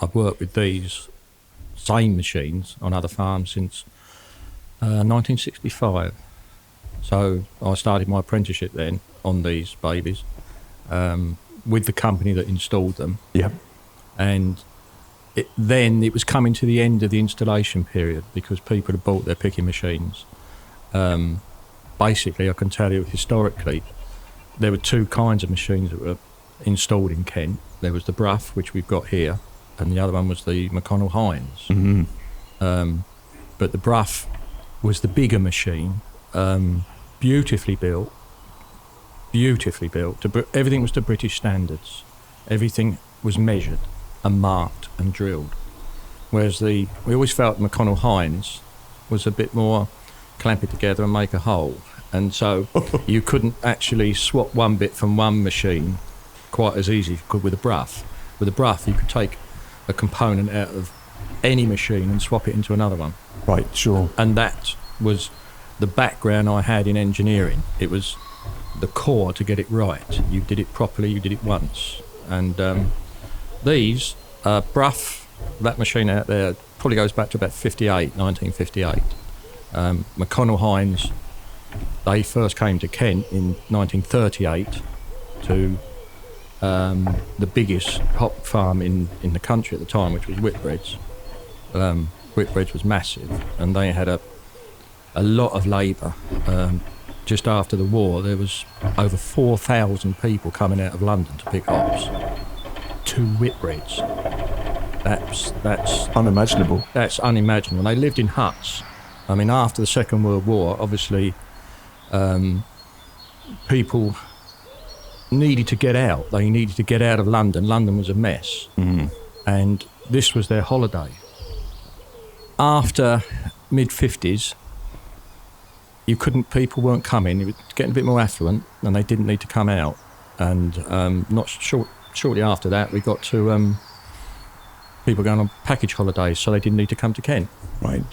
I've worked with these same machines on other farms since 1965. So I started my apprenticeship then on these babies with the company that installed them. Yep. And then it was coming to the end of the installation period because people had bought their picking machines. Basically, I can tell you historically, there were two kinds of machines that were installed in Kent. There was the Brough, which we've got here, and the other one was the McConnell Hines. Mm-hmm. But the Brough was the bigger machine, beautifully built. Everything was to British standards. Everything was measured and marked and drilled. Whereas we always felt McConnell Hines was a bit more clamp it together and make a hole. And so you couldn't actually swap one bit from one machine quite as easy as you could with a Brough. With a Brough, you could take a component out of any machine and swap it into another one. Right, sure. And that was the background I had in engineering. It was the core to get it right. You did it properly, you did it once. And these, Brough, that machine out there, probably goes back to about 1958. McConnell Hines, they first came to Kent in 1938 to the biggest hop farm in the country at the time, which was Whitbread's. Whitbread's was massive, and they had a lot of labour. Just after the war, there was over 4,000 people coming out of London to pick hops. To Whitbread's. That's unimaginable. That's unimaginable. They lived in huts. I mean, after the Second World War, obviously, people needed to get out. They needed to get out of London. London was a mess. Mm. And this was their holiday. After mid-50s, people weren't coming. It was getting a bit more affluent, and they didn't need to come out. And shortly after that, we got to people going on package holidays, so they didn't need to come to Kent. Right.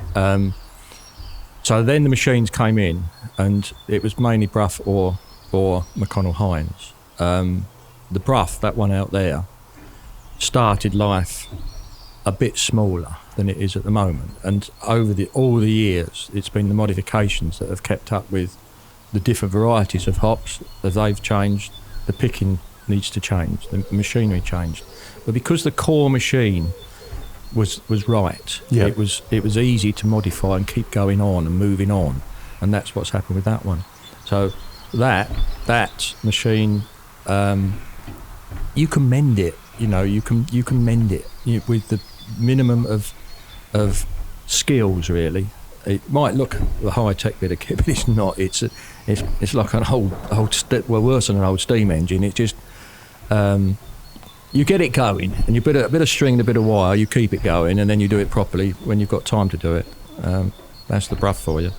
So then the machines came in, and it was mainly Brough or McConnell Hines. The Brough, that one out there, started life a bit smaller than it is at the moment. And over all the years, it's been the modifications that have kept up with the different varieties of hops. As they've changed, the picking needs to change, the machinery changed. But because the core machine was right, yeah. it was easy to modify and keep going on and moving on, and that's what's happened with that one. So that machine, you can mend it. You can mend it with the minimum of skills. Really, it might look a high tech bit of kit, but it's not. It's like an old worse than an old steam engine. It just you get it going, and you put a bit of string and a bit of wire, you keep it going, and then you do it properly when you've got time to do it. That's the Brough for you.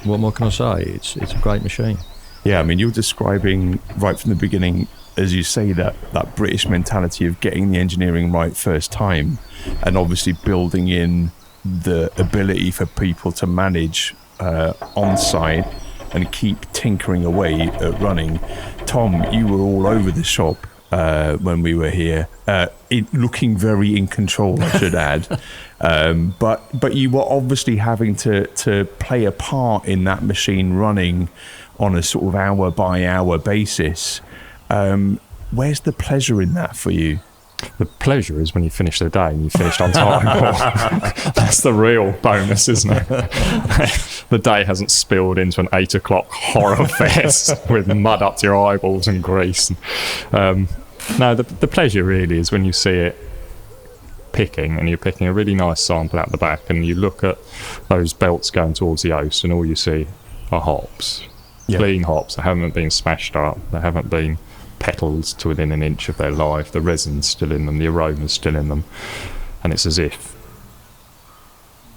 What more can I say? It's a great machine. Yeah, I mean, you're describing right from the beginning, as you say, that British mentality of getting the engineering right first time, and obviously building in the ability for people to manage on site and keep tinkering away at running. Tom, you were all over the shop when we were here, looking very in control, I should add. But you were obviously having to play a part in that machine running on a sort of hour by hour basis. Where's the pleasure in that for you? The pleasure is when you finish the day and you finished on time. That's the real bonus, isn't it? The day hasn't spilled into an 8 o'clock horror fest with mud up to your eyeballs and grease. No, the pleasure really is when you see it picking, and you're picking a really nice sample out the back, and you look at those belts going towards the oats, and all you see are hops. Yeah. Clean hops that haven't been smashed up, that haven't been petals to within an inch of their life. The resin's still in them, the aroma's still in them, and it's as if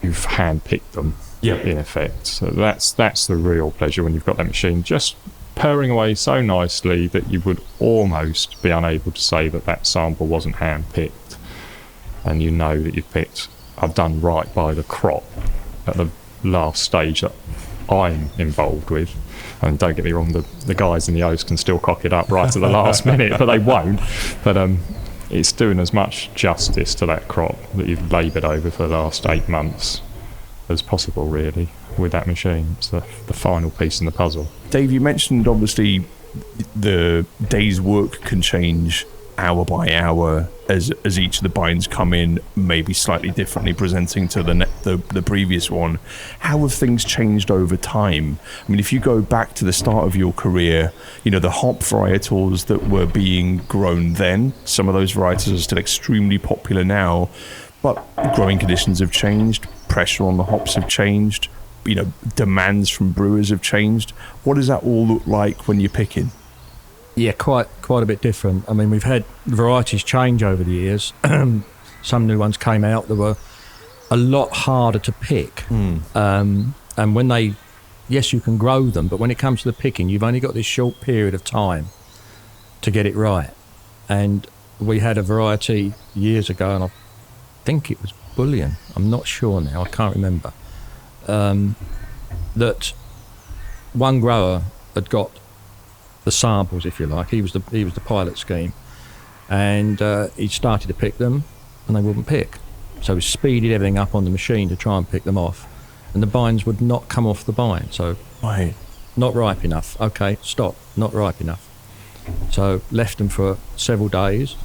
you've hand-picked them, in effect. So that's the real pleasure when you've got that machine just purring away so nicely that you would almost be unable to say that sample wasn't hand-picked, and you know that I've done right by the crop at the last stage that I'm involved with. And don't get me wrong, the guys in the oats can still cock it up right to the last minute, but they won't. But it's doing as much justice to that crop that you've laboured over for the last 8 months as possible, really, with that machine. It's the final piece in the puzzle. Dave, you mentioned obviously the day's work can change hour by hour as each of the binds come in, maybe slightly differently presenting to the previous one. How have things changed over time? I mean, if you go back to the start of your career, you know, the hop varietals that were being grown then, some of those varieties are still extremely popular now, but growing conditions have changed, pressure on the hops have changed, you know, demands from brewers have changed. What does that all look like when you're picking? Yeah, quite a bit different. I mean, we've had varieties change over the years. Some new ones came out that were a lot harder to pick. And when yes, you can grow them, but when it comes to the picking, you've only got this short period of time to get it right. And we had a variety years ago, and I think it was Bullion. I'm not sure now. I can't remember. That one grower had got the samples, if you like. He was the pilot scheme, and he started to pick them, and they wouldn't pick. So he speeded everything up on the machine to try and pick them off, and the binds would not come off the bind. So, right, not ripe enough. Okay, stop. Not ripe enough. So left them for several days.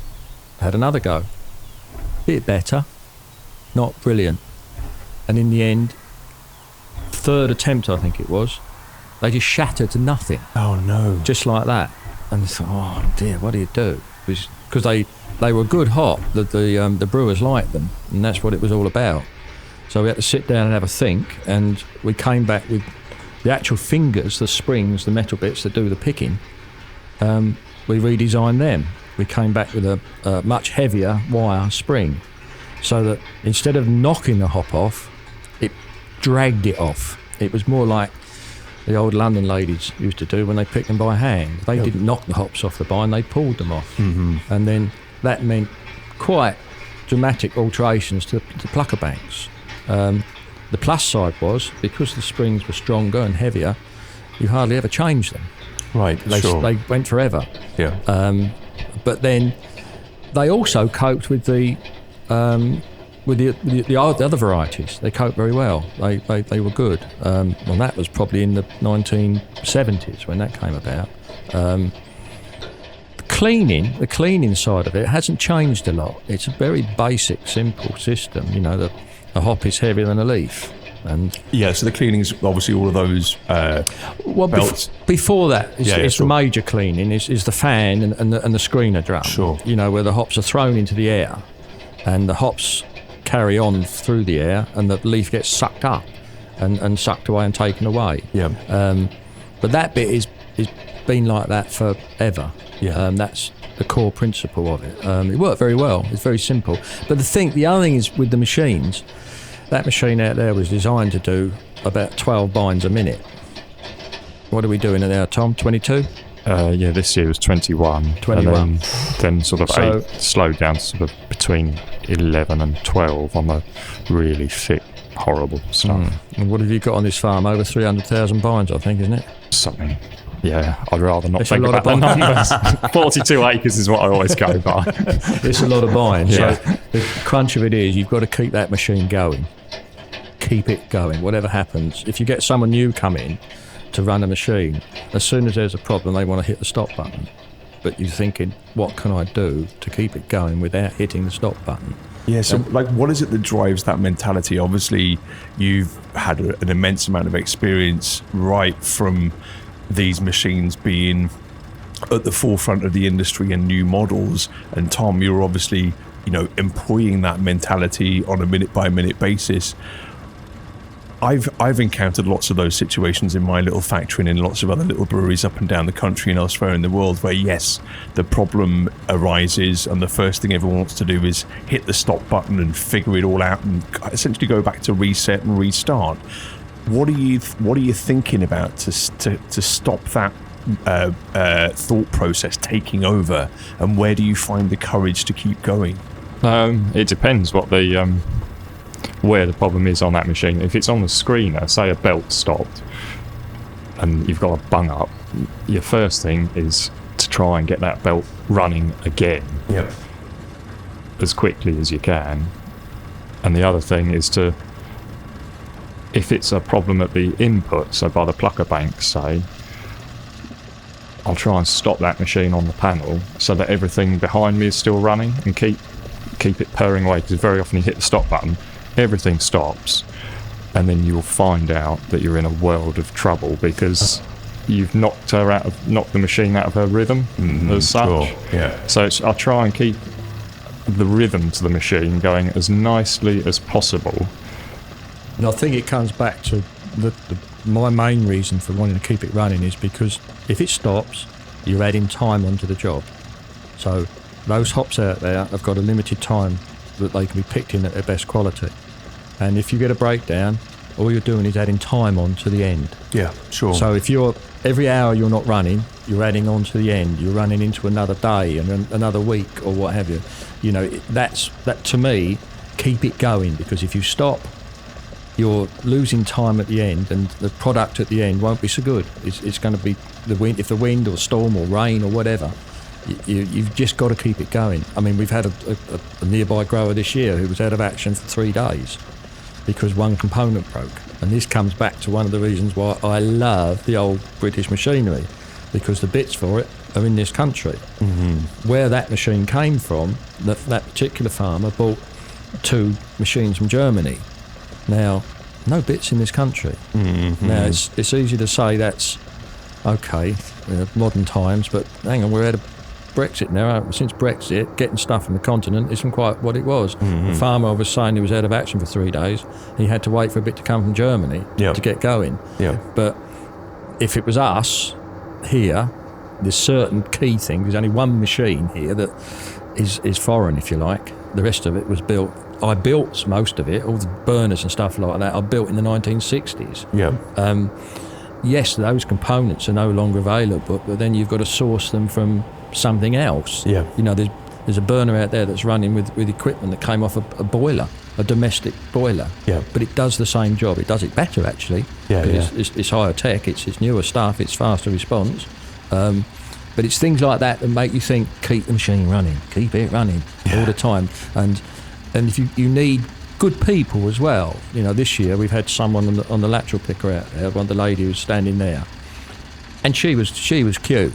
Had another go. Bit better, not brilliant. And in the end, third attempt, I think it was, they just shattered to nothing. Oh no! Just like that. And I thought, oh dear, what do you do? Because they were good hop. The brewers liked them, and that's what it was all about. So we had to sit down and have a think, and we came back with the actual fingers, the springs, the metal bits that do the picking. We redesigned them. We came back with a much heavier wire spring, so that instead of knocking the hop off, it dragged it off. It was more like the old London ladies used to do when they picked them by hand. They didn't knock the hops off the bind, they pulled them off. Mm-hmm. And then that meant quite dramatic alterations to the plucker banks. The plus side was, because the springs were stronger and heavier, you hardly ever changed them. Right, They went forever. Yeah. But then they also coped with the other varieties. They coped very well. They were good. Well, that was probably in the 1970s when that came about. The cleaning side of it hasn't changed a lot. It's a very basic, simple system. You know, the hop is heavier than a leaf. And yeah, so the cleaning's obviously all of those belts. Before that, it's the major cleaning is the fan and the screener drum. Sure. You know, where the hops are thrown into the air, and the hops carry on through the air, and the leaf gets sucked up and sucked away and taken away. Yeah. But that bit is been like that forever. Yeah. That's the core principle of it. It worked very well. It's very simple. But the other thing is with the machines. That machine out there was designed to do about 12 binds a minute. What are we doing now, Tom? 22? Yeah, this year was 21. 21. And then sort of slowed down to sort of between 11 and 12 on the really thick, horrible stuff. And what have you got on this farm? Over 300,000 binds, I think, isn't it? Something. Yeah, I'd rather not think a lot about the of numbers. 42 acres is what I always go by. It's a lot of binds. Yeah. So the crunch of it is you've got to keep that machine going. Keep it going, whatever happens. If you get someone new come in to run a machine, as soon as there's a problem, they want to hit the stop button. But you're thinking, what can I do to keep it going without hitting the stop button? Yeah, so what is it that drives that mentality? Obviously, you've had an immense amount of experience right from these machines being at the forefront of the industry and new models. And Tom, you're obviously, employing that mentality on a minute-by-minute basis. I've encountered lots of those situations in my little factory and in lots of other little breweries up and down the country and elsewhere in the world where, yes, the problem arises and the first thing everyone wants to do is hit the stop button and figure it all out and essentially go back to reset and restart. What are you thinking about to stop that thought process taking over, and where do you find the courage to keep going? It depends what where the problem is on that machine. If it's on the screener, say a belt stopped and you've got a bung up, your first thing is to try and get that belt running again. Yep. as quickly as you can. And the other thing is to, if it's a problem at the input, so by the plucker bank, say, I'll try and stop that machine on the panel so that everything behind me is still running, and keep it purring away, because very often you hit the stop button, everything stops, and then you'll find out that you're in a world of trouble because you've knocked the machine out of her rhythm as such. Sure. Yeah. So I'll try and keep the rhythm to the machine going as nicely as possible. And I think it comes back to my main reason for wanting to keep it running is because if it stops, you're adding time onto the job. So those hops out there have got a limited time that they can be picked in at their best quality. And if you get a breakdown, all you're doing is adding time on to the end. Yeah, sure. So if every hour you're not running, you're adding on to the end. You're running into another day and another week or what have you. You know, that to me, keep it going, because if you stop, you're losing time at the end, and the product at the end won't be so good. It's going to be the wind, if the wind or storm or rain or whatever. You've just got to keep it going. I mean, we've had a nearby grower this year who was out of action for 3 days because one component broke. And this comes back to one of the reasons why I love the old British machinery, because the bits for it are in this country. Mm-hmm. Where that machine came from, that particular farmer bought 2 machines from Germany. Now, no bits in this country. Mm-hmm. Now, it's easy to say that's okay, modern times, but hang on, we're out of Brexit now. Since Brexit, getting stuff from the continent isn't quite what it was. Mm-hmm. The farmer was saying he was out of action for 3 days. He had to wait for a bit to come from Germany to get going. Yep. But if it was us here, there's certain key things. There's only one machine here that is foreign, if you like. The rest of it was built. I built most of it, all the burners and stuff like that. I built in the 1960s. Yeah. Yes, those components are no longer available, but then you've got to source them from something else. Yeah. You know, there's a burner out there that's running with equipment that came off a boiler, a domestic boiler. Yeah. But it does the same job. It does it better, actually. Yeah. It's higher tech. It's newer stuff. It's faster response. But it's things like that make you think, keep the machine running, keep it running all the time. And if you need good people as well. You know, this year we've had someone on the lateral picker out there, one of the lady who was standing there, and she was cute.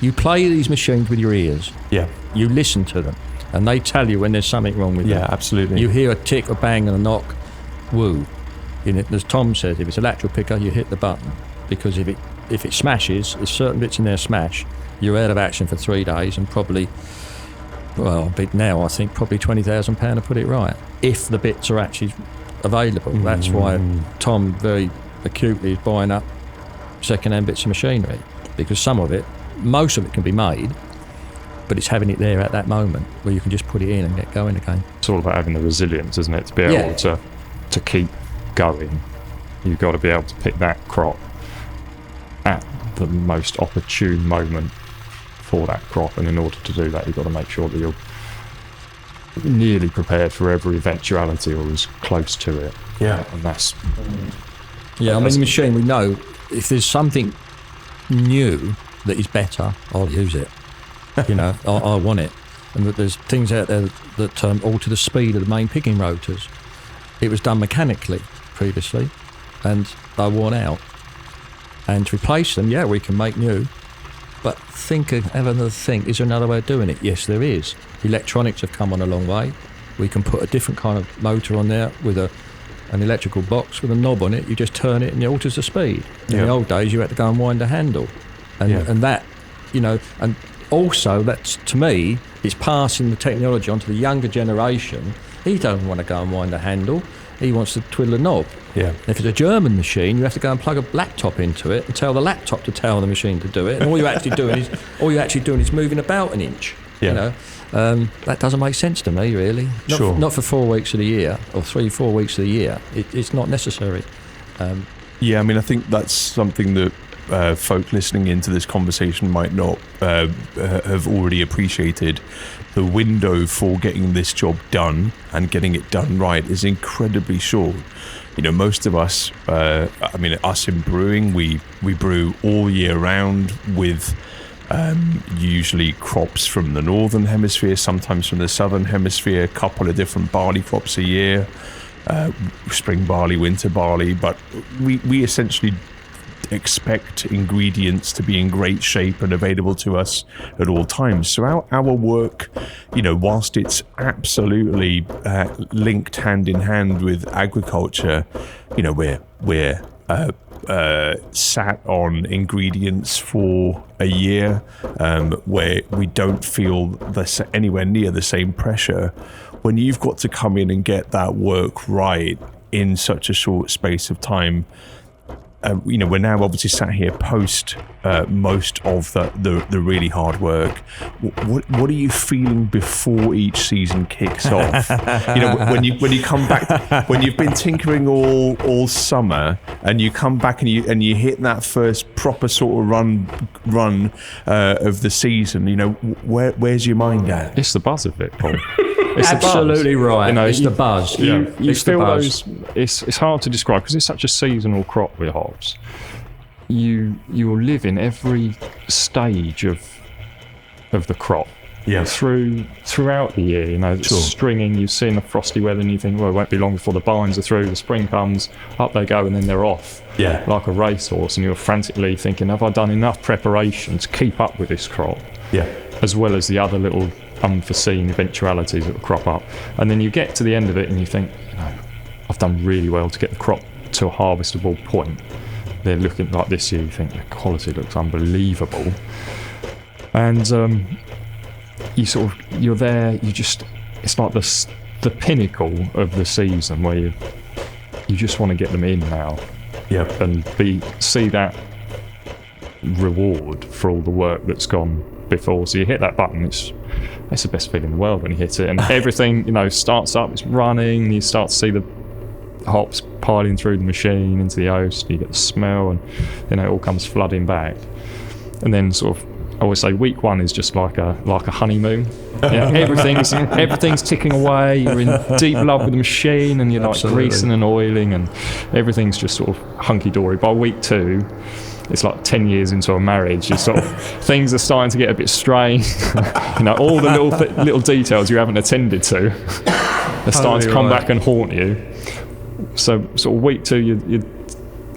You play these machines with your ears. Yeah. You listen to them, and they tell you when there's something wrong with them. Yeah, absolutely. You hear a tick, a bang, and a knock. Woo. You know, as Tom says, if it's a lateral picker, you hit the button, because if it smashes, if certain bits in there smash, you're out of action for 3 days, and probably, well, now I think probably £20,000 to put it right, if the bits are actually available. That's why Tom very acutely is buying up second-hand bits of machinery, because most of it can be made, but it's having it there at that moment where you can just put it in and get going again. It's all about having the resilience, isn't it? To be able to keep going, you've got to be able to pick that crop at the most opportune moment for that crop, and in order to do that, you've got to make sure that you're nearly prepared for every eventuality, or as close to it. Yeah. And that's... Yeah, I mean, the machine, we know if there's something new that is better, I'll use it. You know, I want it. And there's things out there that alter the speed of the main picking rotors. It was done mechanically previously, and they're worn out. And to replace them, we can make new. But have another think, is there another way of doing it? Yes, there is. Electronics have come on a long way. We can put a different kind of motor on there with an electrical box with a knob on it. You just turn it and it alters the speed. In the old days, you had to go and wind a handle. And that, you know, and also that's, to me, it's passing the technology onto the younger generation. He doesn't want to go and wind a handle. He wants to twiddle a knob. Yeah. If it's a German machine, you have to go and plug a laptop into it and tell the laptop to tell the machine to do it. And all you're actually doing is moving about an inch. Yeah. You know, that doesn't make sense to me, really. Not for 4 weeks of the year, or 3-4 weeks of the year. It's not necessary. I mean, I think that's something that folk listening into this conversation might not have already appreciated. The window for getting this job done and getting it done right is incredibly short. You know, most of us, us in brewing, we brew all year round with usually crops from the northern hemisphere, sometimes from the southern hemisphere, a couple of different barley crops a year, spring barley, winter barley, but we essentially expect ingredients to be in great shape and available to us at all times. So our work, whilst it's absolutely linked hand in hand with agriculture, we're sat on ingredients for a year where we don't feel anywhere near the same pressure. When you've got to come in and get that work right in such a short space of time, we're now obviously sat here post most of the really hard work. What are you feeling before each season kicks off? When you come back, when you've been tinkering all summer, and you come back and you hit that first proper sort of run of the season. Where's your mind at? It's the buzz of it, Paul. It's absolutely right. It's the buzz. You feel buzz. It's hard to describe because it's such a seasonal crop with hops. You'll live in every stage of the crop. Yeah. Throughout the year, Sure. Stringing, you see in the frosty weather and you think, well, it won't be long before the bines are through, the spring comes, up they go, and then they're off. Yeah. Like a racehorse, and you're frantically thinking, have I done enough preparation to keep up with this crop? Yeah. As well as the other little unforeseen eventualities that will crop up. And then you get to the end of it and you think, I've done really well to get the crop to a harvestable point. They're looking like this year, you think the quality looks unbelievable. And you're there, it's like the pinnacle of the season where you just want to get them in now. Yeah. And see that reward for all the work that's gone before. So you hit that button, it's the best feeling in the world when you hit it, and everything starts up, it's running, you start to see the hops piling through the machine into the oast, you get the smell, and it all comes flooding back. And then sort of, I always say week one is just like a honeymoon. Everything's ticking away, you're in deep love with the machine, and you're like greasing and oiling, and everything's just sort of hunky-dory. By week two, it's like 10 years into a marriage. It's sort of things are starting to get a bit strained. All the little details you haven't attended to are starting to come back and haunt you. So sort of week two,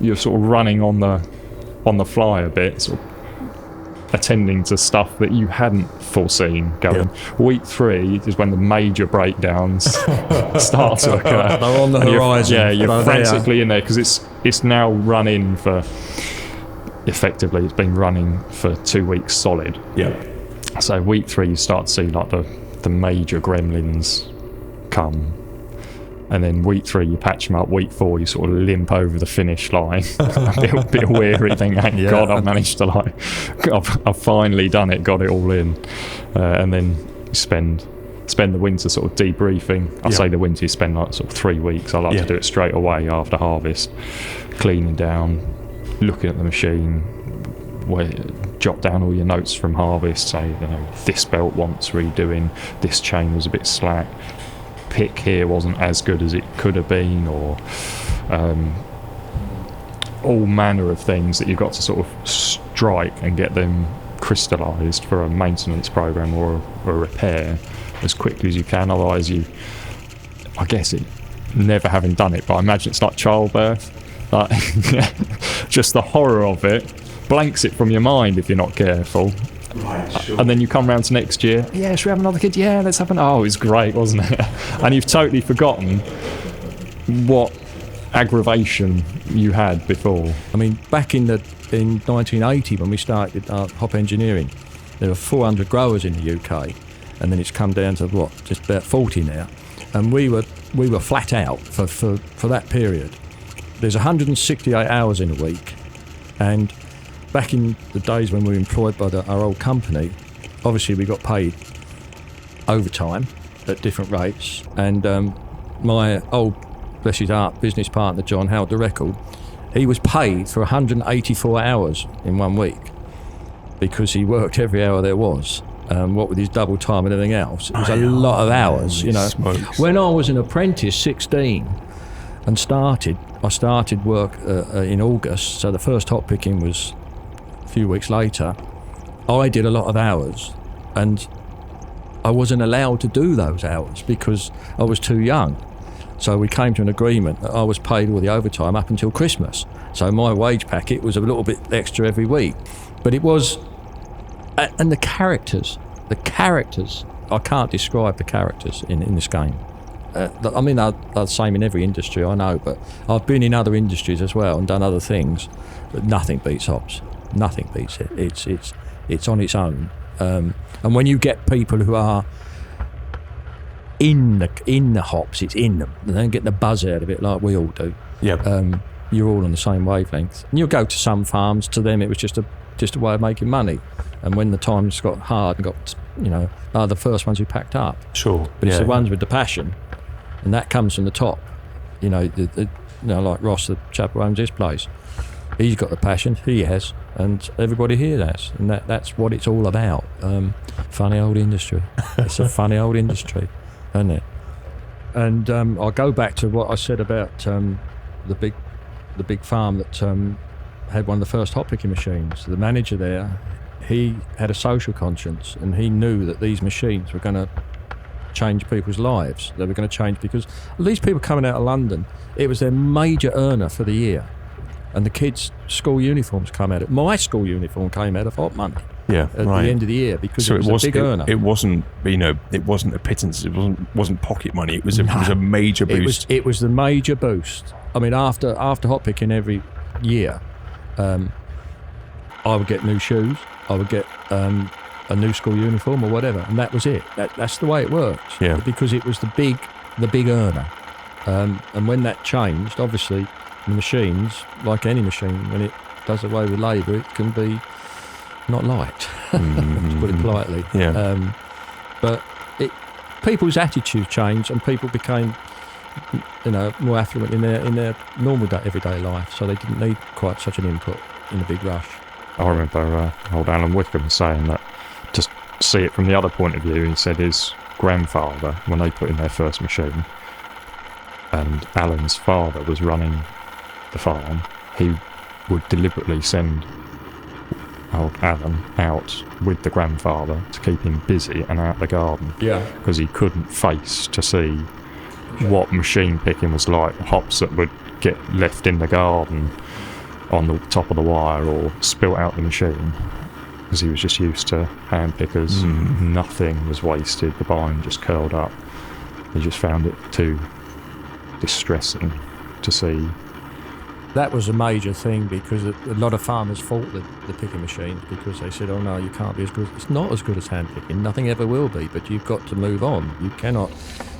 you're sort of running on the fly a bit, sort of attending to stuff that you hadn't foreseen going. Yeah. Week three is when the major breakdowns start to occur. They're on the horizon. You're frantically in there because it's now running for. Effectively, it's been running for 2 weeks solid. Yeah. So week three, you start to see like the major gremlins come, and then week three, you patch them up. Week four, you sort of limp over the finish line, a bit weary. Think, thank God, I've managed to I've finally done it, got it all in, and then you spend the winter sort of debriefing. I say the winter, you spend like sort of 3 weeks. I like to do it straight away after harvest, cleaning down, looking at the machine, jot down all your notes from harvest, say, this belt wants redoing, this chain was a bit slack, pick here wasn't as good as it could have been, or all manner of things that you've got to sort of strike and get them crystallised for a maintenance program or a repair as quickly as you can. Otherwise, I guess never having done it, but I imagine it's like childbirth. Just the horror of it blanks it from your mind if you're not careful. Right, sure. And then you come around to next year, should we have another kid? Yeah, let's have it was great, wasn't it? And you've totally forgotten what aggravation you had before. I mean, back in 1980 when we started hop engineering, there were 400 growers in the UK, and then it's come down to just about 40 now, and we were flat out for that period. There's 168 hours in a week, and back in the days when we were employed by our old company, obviously we got paid overtime at different rates, and my old, bless his heart, business partner John Howard, the record, he was paid for 184 hours in 1 week because he worked every hour there was. What with his double time and everything else, it was a lot of hours. Smokes. When I was an apprentice, 16, and I started work in August, so the first hop picking was a few weeks later. I did a lot of hours, and I wasn't allowed to do those hours because I was too young. So we came to an agreement that I was paid all the overtime up until Christmas. So my wage packet was a little bit extra every week. But it was, and the characters, I can't describe the characters in this game. I mean, they're the same in every industry, I know, but I've been in other industries as well and done other things, but nothing beats hops. Nothing beats it. It's on its own. And when you get people who are in the hops, it's in them. They don't get the buzz out of it like we all do. Yeah. You're all on the same wavelength. And you'll go to some farms. To them, it was just a way of making money. And when the times got hard and got, are the first ones who packed up. Sure. But it's the ones with the passion, and that comes from the top. Like Ross, the chap who owns this place. He's got the passion. He has, and everybody here has, and that's what it's all about. Funny old industry. It's a funny old industry, isn't it? And I'll go back to what I said about the big farm that had one of the first hop picking machines. The manager there, he had a social conscience, and he knew that these machines were going to change people's lives. They were going to change because these people coming out of London, it was their major earner for the year. And the kids' school uniforms come out. My school uniform came out of hop money. Yeah, at the end of the year because it was a big earner. It wasn't, it wasn't a pittance. It wasn't pocket money. It was a major boost. It was the major boost. I mean, after hop picking every year, I would get new shoes. I would get a new school uniform or whatever, and that was it. That's the way it worked. Yeah. Because it was the big earner. And when that changed, obviously, the machines, like any machine, when it does away with labour, it can be not liked, to put it politely. Yeah. But people's attitudes changed, and people became, more affluent in their normal everyday life, so they didn't need quite such an input in a big rush. I remember old Alan Wickham saying that, to see it from the other point of view, he said his grandfather, when they put in their first machine, and Alan's father was running the farm, he would deliberately send old Alan out with the grandfather to keep him busy and out the garden. Yeah. Because he couldn't face to see what machine picking was like, hops that would get left in the garden on the top of the wire or spilt out the machine, because he was just used to hand pickers. Nothing was wasted, the vine just curled up. He just found it too distressing to see. That was a major thing, because a lot of farmers fought the picking machines because they said, oh no, you can't be as good. It's not as good as hand picking, nothing ever will be, but you've got to move on.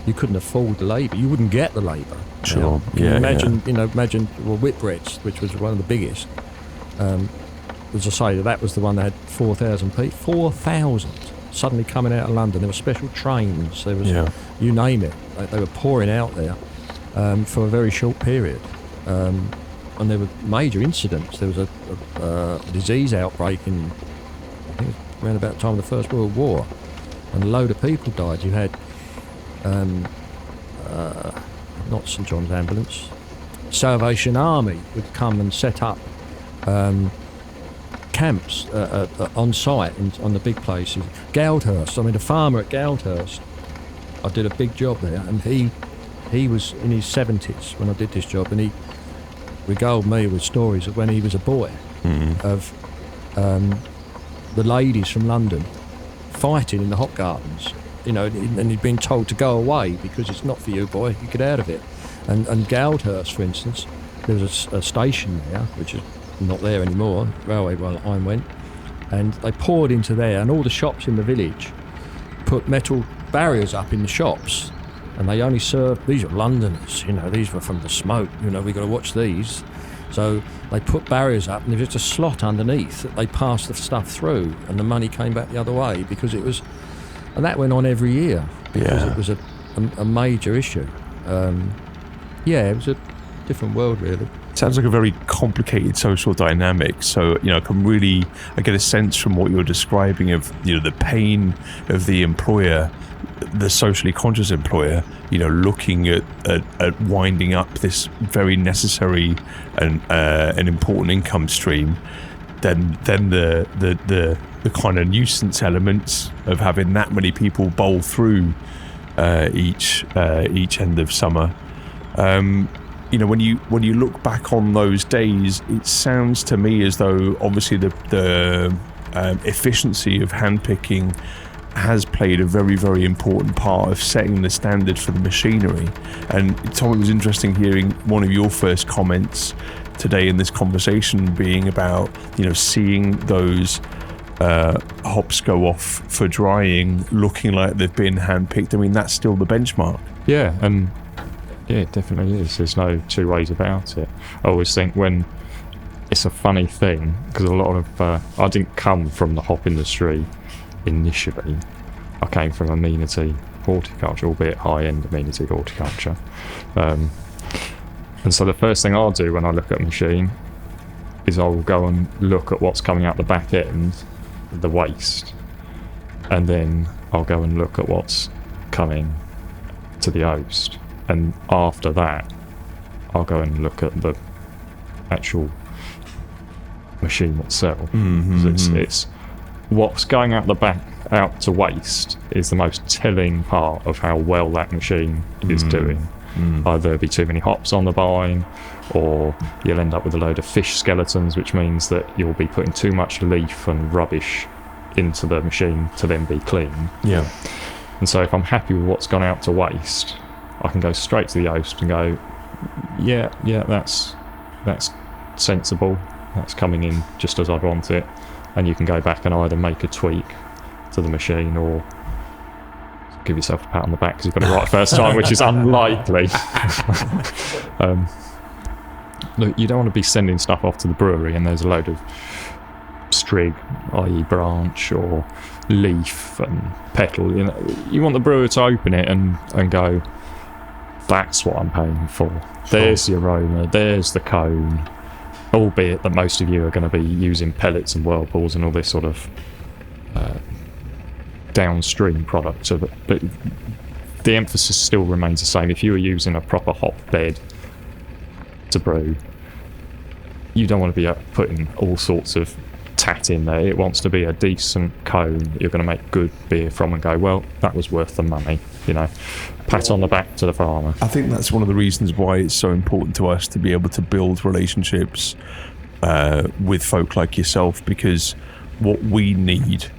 You couldn't afford the labour, you wouldn't get the labour. Sure. Imagine Whitbread's, which was one of the biggest. As I say, that was the one that had 4,000 people. 4,000 suddenly coming out of London. There were special trains. There was, you name it. They were pouring out there for a very short period. And there were major incidents. There was a disease outbreak in, I think it was around about the time of the First World War, and a load of people died. You had not St John's Ambulance, Salvation Army would come and set up camps on site on the big places. Goudhurst, the farmer at Goudhurst, I did a big job there, and he was in his 70s when I did this job, and he regaled me with stories of when he was a boy, of the ladies from London fighting in the hop gardens, and he'd been told to go away because it's not for you, boy, you get out of it. And Goudhurst, for instance, there was a station there, which is not there anymore, railway line went, and they poured into there, and all the shops in the village put metal barriers up in the shops, and they only served, these were Londoners, these were from the smoke, we got to watch these. So they put barriers up, and there was just a slot underneath that they passed the stuff through, and the money came back the other way, because it was, and that went on every year, because it was a major issue. It was a different world, really. Sounds like a very complicated social dynamic. So, I get a sense from what you're describing of, the pain of the employer, the socially conscious employer, looking at winding up this very necessary and an important income stream, then the kind of nuisance elements of having that many people bowl through each end of summer. When you look back on those days, it sounds to me as though obviously the efficiency of handpicking has played a very, very important part of setting the standard for the machinery. And Tom, it was interesting hearing one of your first comments today in this conversation being about, seeing those hops go off for drying looking like they've been handpicked. I mean, that's still the benchmark. Yeah, and it definitely is. There's no two ways about it. I always think when it's a funny thing, because a lot of I didn't come from the hop industry initially. I came from amenity horticulture, albeit high-end amenity horticulture. And so the first thing I'll do when I look at a machine is I'll go and look at what's coming out the back end, the waste, and then I'll go and look at what's coming to the host. And after that, I'll go and look at the actual machine itself. It's what's going out the back, out to waste, is the most telling part of how well that machine is doing. Either there'll be too many hops on the vine, or you'll end up with a load of fish skeletons, which means that you'll be putting too much leaf and rubbish into the machine to then be clean. Yeah. And so if I'm happy with what's gone out to waste, I can go straight to the host and go, yeah, that's sensible. That's coming in just as I'd want it. And you can go back and either make a tweak to the machine or give yourself a pat on the back because you got it right first time, which is unlikely. Look, you don't want to be sending stuff off to the brewery and there's a load of strig, i.e. branch, or leaf and petal. You want the brewer to open it and go, that's what I'm paying for. There's the aroma, there's the cone. Albeit that most of you are going to be using pellets and whirlpools and all this sort of downstream product. So but the emphasis still remains the same. If you are using a proper hop bed to brew, you don't want to be putting all sorts of tat in there. It wants to be a decent cone you're going to make good beer from and go, well, that was worth the money. Pat on the back to the farmer. I think that's one of the reasons why it's so important to us to be able to build relationships with folk like yourself, because what we need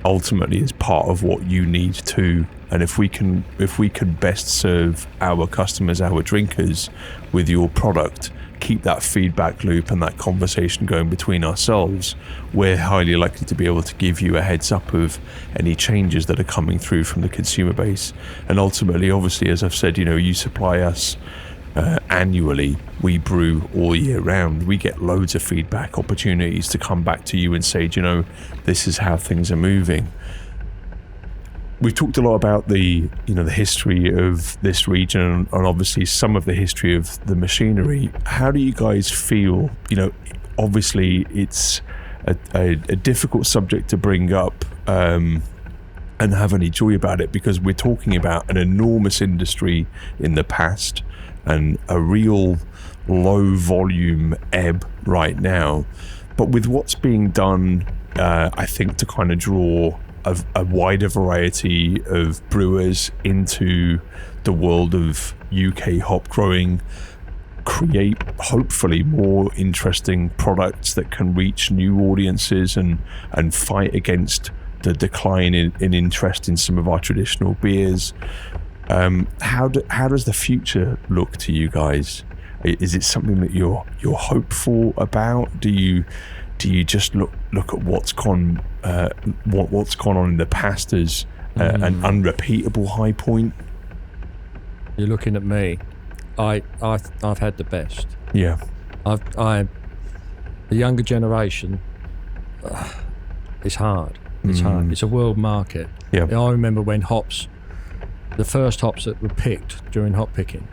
ultimately is part of what you need too. And if we can best serve our customers, our drinkers, with your product, keep that feedback loop and that conversation going between ourselves, we're highly likely to be able to give you a heads up of any changes that are coming through from the consumer base. And ultimately, obviously, as I've said, you supply us annually. We brew all year round. We get loads of feedback opportunities to come back to you and say, this is how things are moving. We've talked a lot about the history of this region and obviously some of the history of the machinery. How do you guys feel? Obviously it's a difficult subject to bring up and have any joy about it, because we're talking about an enormous industry in the past and a real low volume ebb right now. But with what's being done, I think to kind of draw a wider variety of brewers into the world of UK hop growing, create hopefully more interesting products that can reach new audiences and fight against the decline in interest in some of our traditional beers. How does the future look to you guys? Is it something that you're hopeful about? Do you just look at what's gone on in the past as an unrepeatable high point? You're looking at me. I've had the best. Yeah. The younger generation. It's hard. It's hard. It's a world market. Yeah. I remember when the first hops that were picked during hop picking,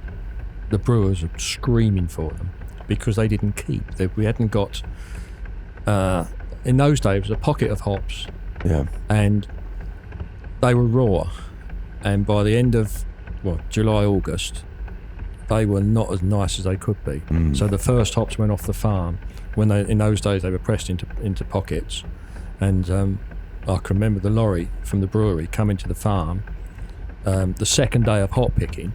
the brewers were screaming for them because they didn't keep. We hadn't got. In those days, it was a pocket of hops. Yeah. And they were raw. And by the end of July, August, they were not as nice as they could be. So the first hops went off the farm when in those days they were pressed into pockets, and I can remember the lorry from the brewery coming to the farm the second day of hop picking,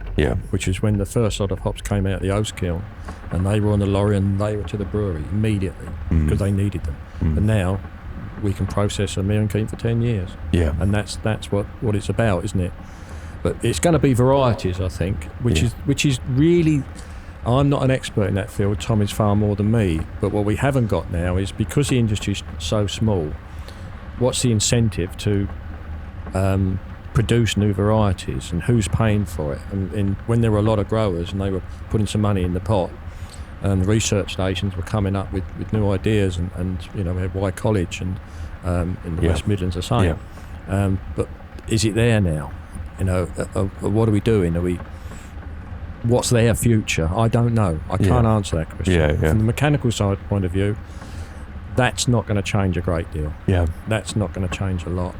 which is when the first lot of hops came out of the oast kiln, and they were on the lorry and they were to the brewery immediately because they needed them. And now we can process a meerenkein for 10 years. And that's what it's about, isn't it? But it's going to be varieties, I think, which is really... I'm not an expert in that field. Tom is far more than me. But what we haven't got now is, because the industry's so small, what's the incentive to produce new varieties, and who's paying for it? And when there were a lot of growers and they were putting some money in the pot, and research stations were coming up with new ideas, and we had Y College and in the West Midlands the same. But is it there now? What are we doing? What's their future? I don't know. I can't answer that question. From the mechanical side point of view, that's not going to change a great deal. That's not going to change a lot.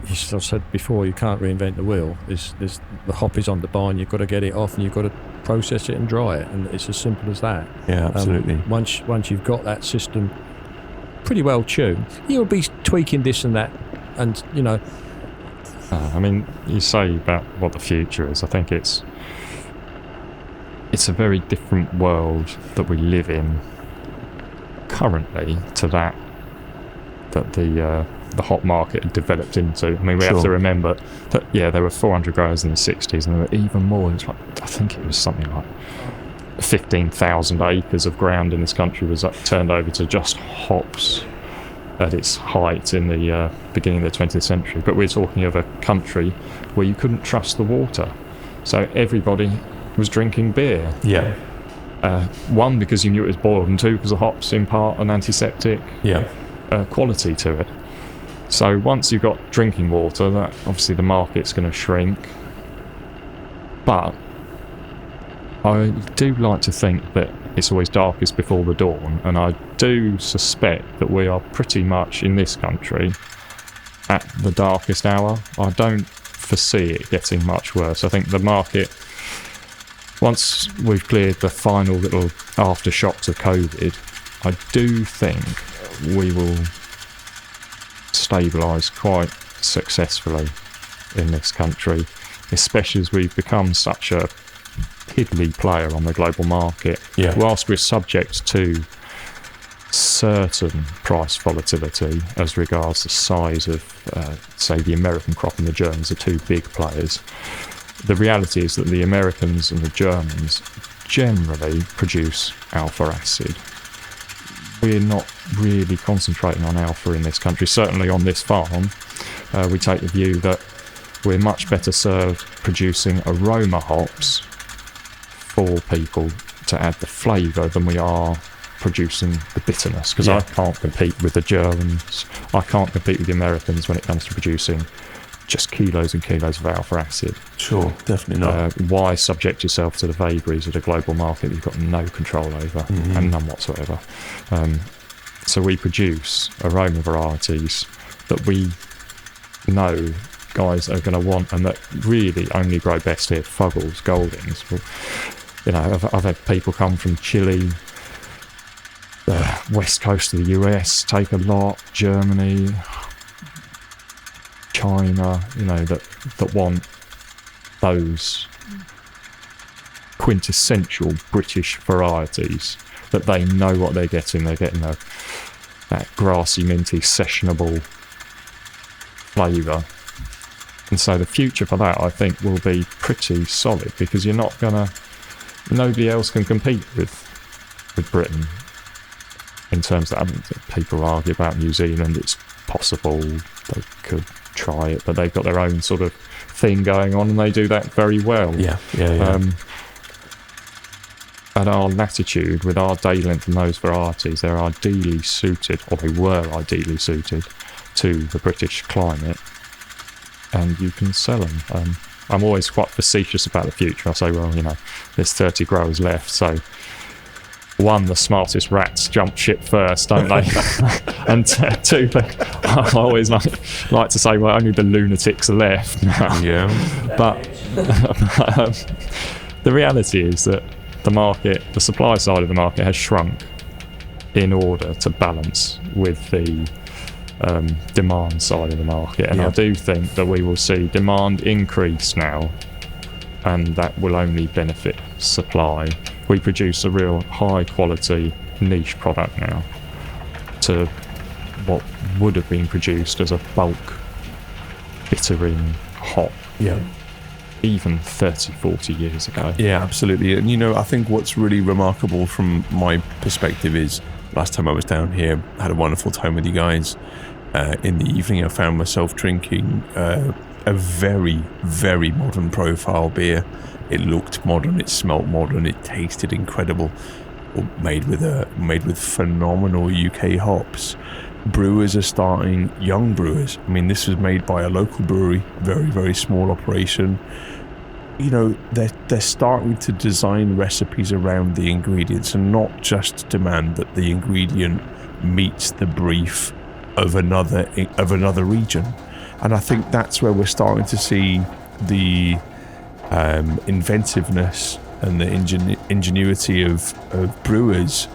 As I said before, you can't reinvent the wheel. The hop is on the vine, you've got to get it off, and you've got to process it and dry it, and it's as simple as that. Absolutely. Once you've got that system pretty well tuned, you'll be tweaking this and that, and I mean, you say about what the future is. I think it's a very different world that we live in currently to that the hop market had developed into. I mean, we have to remember that there were 400 growers in the 60s, and there were even more. It was I think it was something like 15,000 acres of ground in this country was turned over to just hops at its height in the beginning of the 20th century. But we're talking of a country where you couldn't trust the water, so everybody was drinking beer. One, because you knew it was boiled, and two, because the hops impart an antiseptic quality to it. So once you've got drinking water, that obviously the market's going to shrink. But I do like to think that it's always darkest before the dawn, and I do suspect that we are pretty much in this country at the darkest hour. I don't foresee it getting much worse. I think the market, once we've cleared the final little aftershocks of COVID, I do think we will stabilise quite successfully in this country, especially as we've become such a piddly player on the global market. Whilst we're subject to certain price volatility as regards the size of, say, the American crop and the Germans are two big players, the reality is that the Americans and the Germans generally produce alpha acid. We're not really concentrating on alpha in this country. Certainly on this farm, we take the view that we're much better served producing aroma hops for people to add the flavour than we are producing the bitterness, because I can't compete with the Germans, I can't compete with the Americans when it comes to producing just kilos and kilos of alpha acid. Sure, definitely not. Why subject yourself to the vagaries of the global market that you've got no control over, and none whatsoever? So we produce aroma varieties that we know guys are going to want, and that really only grow best here. Fuggles, Goldings. I've had people come from Chile, the west coast of the US, take a lot, Germany, China, that want those quintessential British varieties, that they know what they're getting. They're getting that grassy, minty, sessionable flavour. And so the future for that, I think, will be pretty solid, because nobody else can compete with Britain in terms of, people argue about New Zealand. It's possible they could try it, but they've got their own sort of thing going on, and they do that very well. At our latitude, with our day length and those varieties, they're ideally suited, or they were ideally suited to the British climate, and you can sell them. I'm always quite facetious about the future. I say, well, there's 30 growers left, so one, the smartest rats jump ship first, don't they? And two, I always like to say, well, only the lunatics are left. But the reality is that the supply side of the market has shrunk in order to balance with the demand side of the market. And I do think that we will see demand increase now, and that will only benefit supply. We produce a real high quality niche product now to what would have been produced as a bulk bittering hop even 30, 40 years ago. Yeah, absolutely. And I think what's really remarkable from my perspective is last time I was down here, I had a wonderful time with you guys. In the evening I found myself drinking a very, very modern profile beer. It looked modern, it smelt modern, it tasted incredible. Made with phenomenal UK hops. Brewers are starting, young brewers. I mean, this was made by a local brewery, very, very small operation. They're starting to design recipes around the ingredients and not just demand that the ingredient meets the brief of another region. And I think that's where we're starting to see the inventiveness and the ingenuity of brewers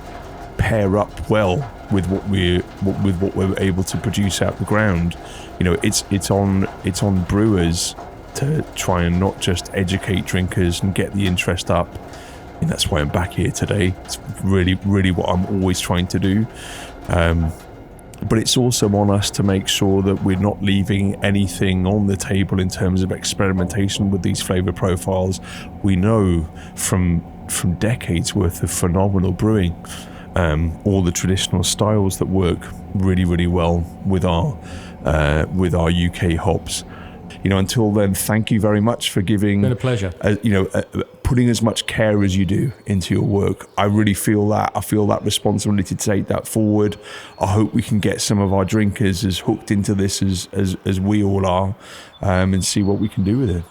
pair up well with what we're able to produce out the ground. It's on brewers to try and not just educate drinkers and get the interest up. And that's why I'm back here today. It's really, really what I'm always trying to do. But it's also on us to make sure that we're not leaving anything on the table in terms of experimentation with these flavor profiles. We know from decades worth of phenomenal brewing, all the traditional styles that work really, really well with our UK hops. Until then, thank you very much for giving. It's been a pleasure. Putting as much care as you do into your work. I really feel that. I feel that responsibility to take that forward. I hope we can get some of our drinkers as hooked into this as we all are, and see what we can do with it.